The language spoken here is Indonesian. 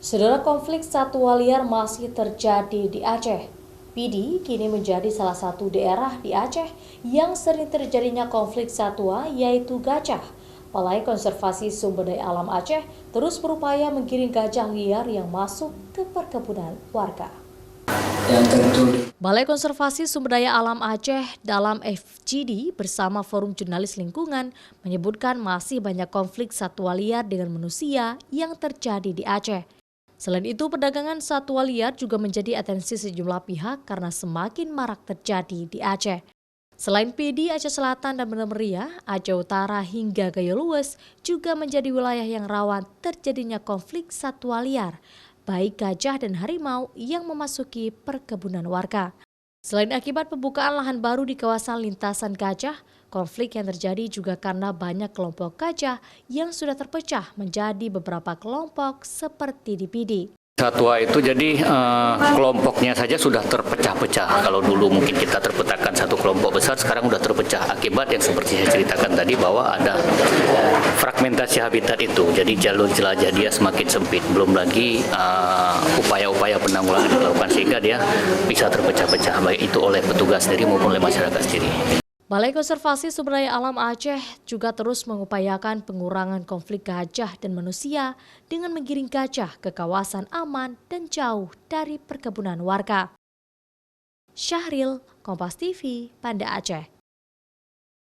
Saudara, konflik satwa liar masih terjadi di Aceh. Pidi kini menjadi salah satu daerah di Aceh yang sering terjadinya konflik satwa, yaitu gajah. Balai Konservasi Sumber Daya Alam Aceh terus berupaya menggiring gajah liar yang masuk ke perkebunan warga. Balai Konservasi Sumber Daya Alam Aceh dalam FGD bersama Forum Jurnalis Lingkungan menyebutkan masih banyak konflik satwa liar dengan manusia yang terjadi di Aceh. Selain itu, perdagangan satwa liar juga menjadi atensi sejumlah pihak karena semakin marak terjadi di Aceh. Selain Pidi, Aceh Selatan dan Bener Meriah, Aceh Utara hingga Gayo Luwes juga menjadi wilayah yang rawan terjadinya konflik satwa liar, baik gajah dan harimau yang memasuki perkebunan warga. Selain akibat pembukaan lahan baru di kawasan lintasan gajah, konflik yang terjadi juga karena banyak kelompok gajah yang sudah terpecah menjadi beberapa kelompok seperti di Pidi. Satwa itu jadi kelompoknya saja sudah terpecah-pecah. Kalau dulu mungkin kita terpetakan satu kelompok besar, sekarang sudah terpecah. Akibat yang seperti saya ceritakan tadi bahwa ada fragmentasi habitat itu. Jadi jalur jelajah dia semakin sempit. Belum lagi upaya-upaya penanggulangan dilakukan sehingga dia bisa terpecah-pecah, baik itu oleh petugas sendiri maupun oleh masyarakat sendiri. Balai Konservasi Sumber Daya Alam Aceh juga terus mengupayakan pengurangan konflik gajah dan manusia dengan menggiring gajah ke kawasan aman dan jauh dari perkebunan warga. Syahril, Kompas TV, Banda Aceh.